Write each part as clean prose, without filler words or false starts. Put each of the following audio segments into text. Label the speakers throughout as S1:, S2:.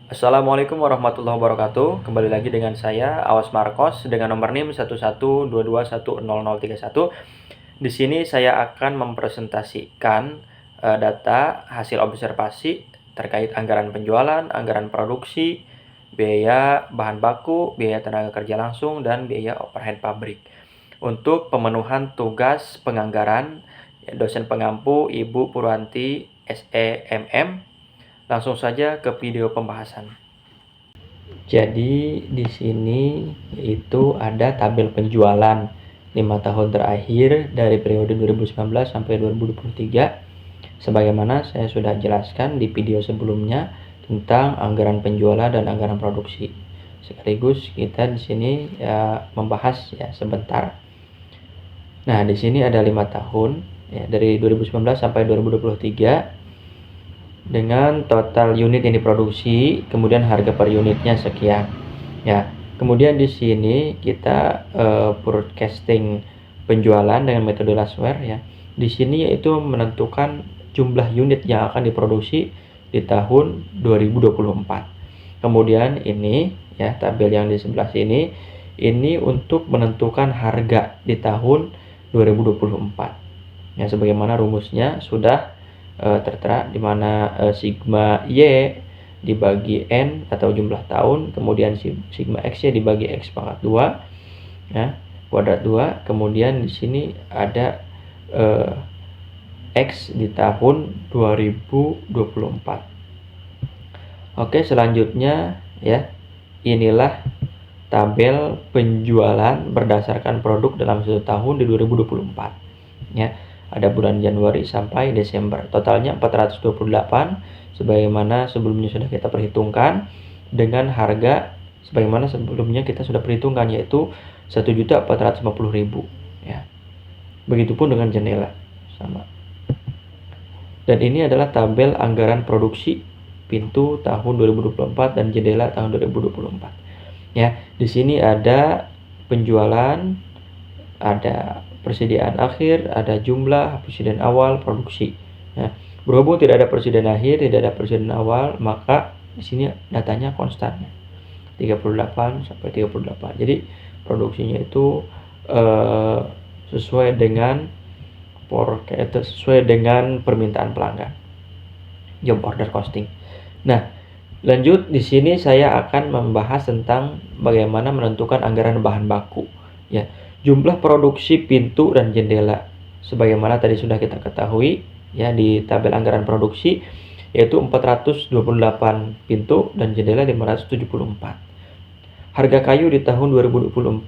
S1: Assalamualaikum warahmatullahi wabarakatuh. Kembali lagi dengan saya Awas Marcos dengan nomor NIM 112210031. Di sini saya akan mempresentasikan data hasil observasi terkait anggaran penjualan, anggaran produksi, biaya bahan baku, biaya tenaga kerja langsung, dan biaya overhead pabrik. Untuk pemenuhan tugas penganggaran, dosen pengampu Ibu Purwanti SEMM. Langsung saja ke video pembahasan. Jadi di sini itu ada tabel penjualan 5 tahun terakhir dari periode 2019 sampai 2023. Sebagaimana saya sudah jelaskan di video sebelumnya tentang anggaran penjualan dan anggaran produksi. Sekaligus kita di sini ya membahas ya sebentar. Nah, di sini ada 5 tahun ya dari 2019 sampai 2023 dengan total unit yang diproduksi, kemudian harga per unitnya sekian. Ya, kemudian di sini kita forecasting penjualan dengan metode Lasware ya. Di sini yaitu menentukan jumlah unit yang akan diproduksi di tahun 2024. Kemudian ini ya tabel yang di sebelah sini ini untuk menentukan harga di tahun 2024. Ya, sebagaimana rumusnya sudah tertera di mana sigma Y dibagi N atau jumlah tahun, kemudian sigma X Y dibagi X pangkat 2 ya, kuadrat 2, kemudian di sini ada X di tahun 2024. Oke, selanjutnya ya, inilah tabel penjualan berdasarkan produk dalam satu tahun di 2024 ya. Ada bulan Januari sampai Desember. Totalnya 428 sebagaimana sebelumnya sudah kita perhitungkan dengan harga sebagaimana sebelumnya kita sudah perhitungkan yaitu 1.450.000 ya. Begitupun dengan jendela sama. Dan ini adalah tabel anggaran produksi pintu tahun 2024 dan jendela tahun 2024. Ya, di sini ada penjualan, ada persediaan akhir, ada jumlah, persediaan awal, produksi. Nah, berhubung tidak ada persediaan akhir, tidak ada persediaan awal, maka di sini datanya konstan. 38 sampai 38. Jadi produksinya itu sesuai dengan permintaan pelanggan. Job order costing. Nah, lanjut di sini saya akan membahas tentang bagaimana menentukan anggaran bahan baku ya. Jumlah produksi pintu dan jendela sebagaimana tadi sudah kita ketahui ya di tabel anggaran produksi yaitu 428 pintu dan jendela 574. Harga kayu di tahun 2024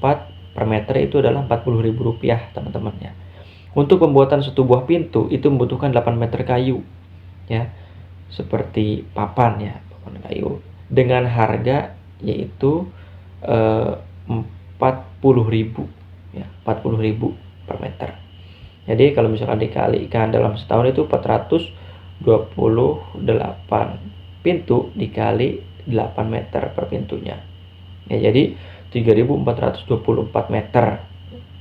S1: per meter itu adalah Rp40.000 teman-teman ya. Untuk pembuatan satu buah pintu itu membutuhkan 8 meter kayu ya. Seperti papan ya, papan kayu dengan harga yaitu 40.000 ya, 40.000 per meter. Jadi kalau misalkan dikalikan dalam setahun itu 428 pintu dikali 8 meter per pintunya. Ya, jadi 3.424 meter.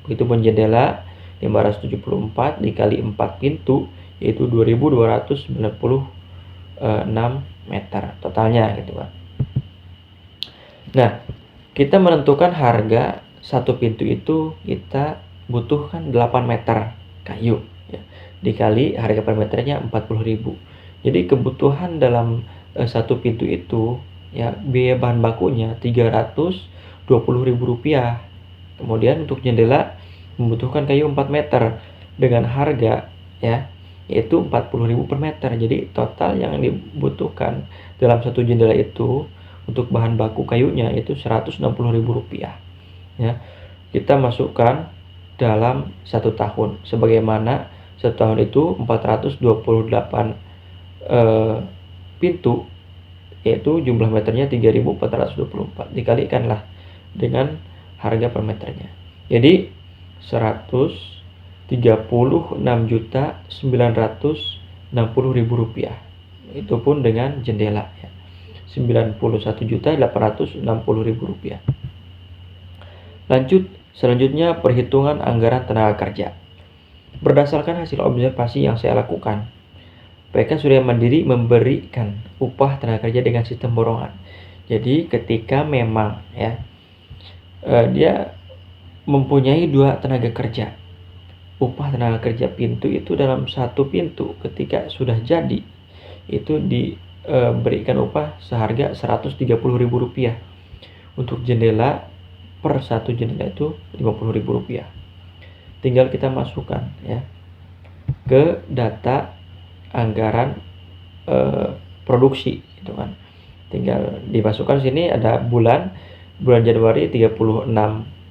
S1: Begitupun jendela 574 dikali 4 pintu yaitu 2.296 meter totalnya gitu kan. Nah, kita menentukan harga satu pintu itu kita butuhkan 8 meter kayu ya, dikali harga per meternya 40.000. Jadi kebutuhan dalam satu pintu itu ya biaya bahan bakunya Rp320.000. Kemudian untuk jendela membutuhkan kayu 4 meter dengan harga ya yaitu 40.000 per meter. Jadi total yang dibutuhkan dalam satu jendela itu untuk bahan baku kayunya itu Rp160.000 ya. Kita masukkan dalam satu tahun sebagaimana satu tahun itu 428 pintu yaitu jumlah meternya 3.424 dikalikanlah dengan harga per meternya. Jadi 136.960.000 rupiah. Itu pun dengan jendela ya. 91.860.000 rupiah. Lanjut, selanjutnya perhitungan anggaran tenaga kerja. Berdasarkan hasil observasi yang saya lakukan, PK Surya Mandiri memberikan upah tenaga kerja dengan sistem borongan. Jadi ketika memang ya dia mempunyai 2 tenaga kerja, upah tenaga kerja pintu itu dalam satu pintu ketika sudah jadi itu diberikan upah seharga Rp130.000. Untuk jendela per satu jendela itu Rp50.000. Tinggal kita masukkan ya ke data anggaran produksi itu kan. Tinggal dimasukkan sini ada bulan Januari 36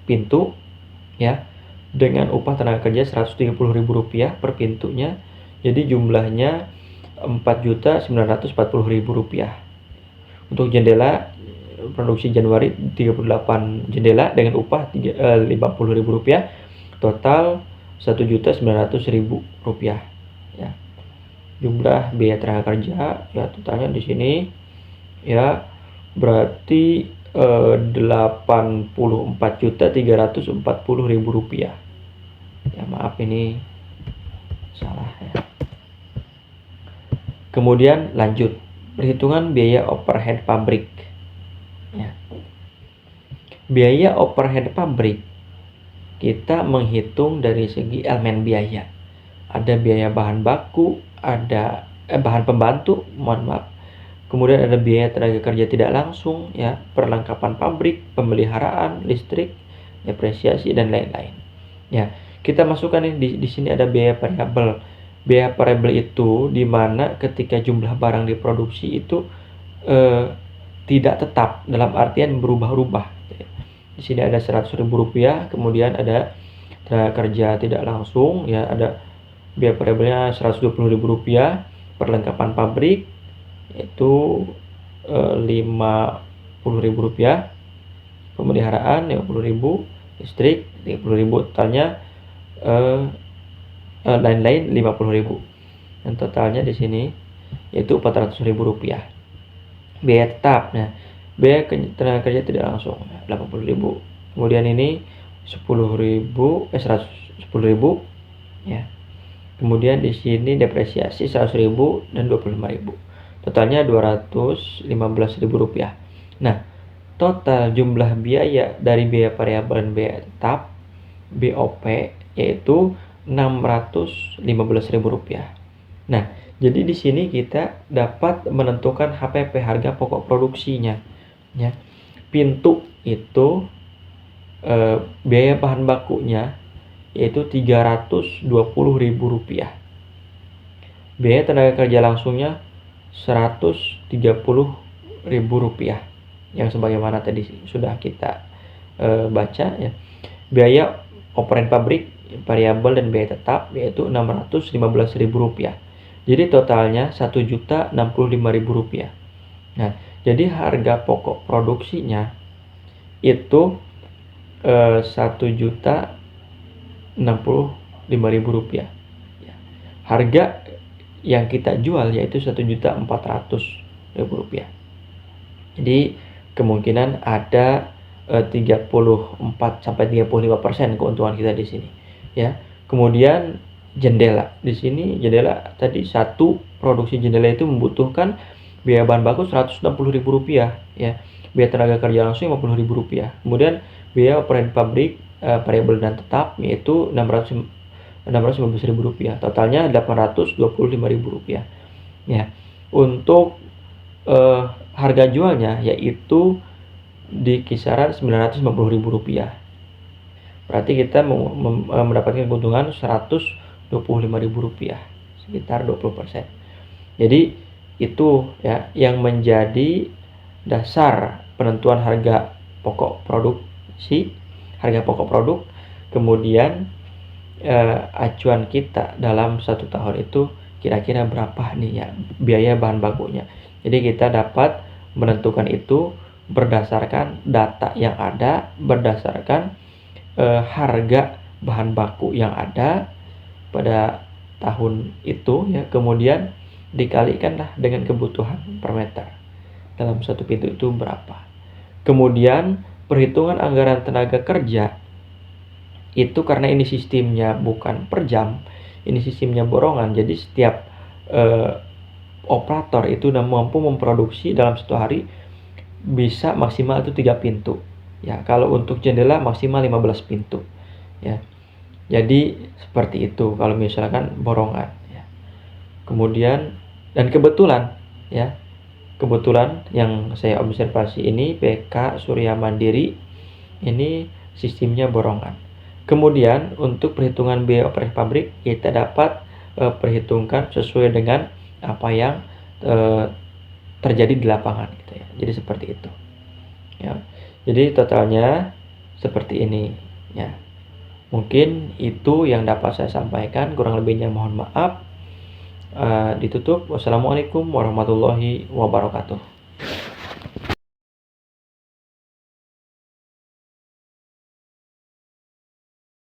S1: pintu ya, dengan upah tenaga kerja Rp130.000 per pintunya. Jadi jumlahnya Rp4.940.000. Untuk jendela produksi Januari 38 jendela dengan upah Rp50.000, total Rp1.900.000 ya. Jumlah biaya tenaga kerja ya totalnya di sini ya berarti Rp84.340.000 ya. Maaf ini salah ya. Kemudian lanjut perhitungan biaya overhead pabrik ya. Biaya overhead pabrik kita menghitung dari segi elemen biaya. Ada biaya bahan baku, ada bahan pembantu, mohon maaf. Kemudian ada biaya tenaga kerja tidak langsung ya, perlengkapan pabrik, pemeliharaan, listrik, depresiasi dan lain-lain. Ya, kita masukkan ini di sini ada biaya variabel. Biaya variabel itu di mana ketika jumlah barang diproduksi itu tidak tetap, dalam artian berubah-ubah. Di sini ada Rp100.000, kemudian ada tenaga kerja tidak langsung ya, ada biaya variabelnya Rp120.000, perlengkapan pabrik itu Rp50.000, pemeliharaan Rp50.000, listrik Rp30.000, totalnya lain-lain Rp50.000. Dan totalnya di sini yaitu Rp400.000. Biaya tetap, nah biaya tenaga kerja tidak langsung Rp80.000. Kemudian ini Rp10.000 ya. Kemudian di sini depresiasi Rp100.000 dan Rp25.000. Totalnya Rp215.000. Nah, total jumlah biaya dari biaya variabel dan biaya tetap BOP yaitu Rp615.000. Nah, jadi di sini kita dapat menentukan HPP, harga pokok produksinya ya. Pintu itu biaya bahan bakunya yaitu Rp320.000. Biaya tenaga kerja langsungnya Rp130.000 yang sebagaimana tadi sudah kita baca ya. Biaya overhead pabrik variabel dan biaya tetap yaitu Rp615.000. Jadi totalnya Rp1.065.000. Nah, jadi harga pokok produksinya itu Rp1.065.000. Ya. Harga yang kita jual yaitu Rp1.400.000. Jadi kemungkinan ada 34-35% keuntungan kita di sini. Ya. Kemudian jendela. Di sini jendela tadi satu produksi jendela itu membutuhkan biaya bahan baku Rp160.000 ya. Biaya tenaga kerja langsung Rp50.000. Kemudian biaya overhead pabrik variabel dan tetap yaitu Rp615.000. Totalnya Rp825.000 ya. Untuk harga jualnya yaitu di kisaran Rp950.000. Berarti kita mendapatkan keuntungan Rp125.000, sekitar 20%. Jadi itu ya yang menjadi dasar penentuan harga pokok produksi, harga pokok produk. Kemudian acuan kita dalam 1 tahun itu kira-kira berapa nih ya biaya bahan bakunya. Jadi kita dapat menentukan itu berdasarkan data yang ada, berdasarkan harga bahan baku yang ada pada tahun itu ya, kemudian dikalikanlah dengan kebutuhan per meter dalam satu pintu itu berapa. Kemudian perhitungan anggaran tenaga kerja itu karena ini sistemnya bukan per jam, ini sistemnya borongan, jadi setiap operator itu udah mampu memproduksi dalam satu hari bisa maksimal itu 3 pintu. Ya, kalau untuk jendela maksimal 15 pintu. Ya. Jadi seperti itu kalau misalkan borongan ya. Kemudian dan kebetulan ya, kebetulan yang saya observasi ini PK Surya Mandiri ini sistemnya borongan. Kemudian untuk perhitungan biaya operasi pabrik kita dapat perhitungkan sesuai dengan apa yang terjadi di lapangan gitu ya. Jadi seperti itu. Ya. Jadi totalnya seperti ini ya. Mungkin itu yang dapat saya sampaikan, kurang lebihnya mohon maaf. Ditutup. Wassalamualaikum warahmatullahi wabarakatuh.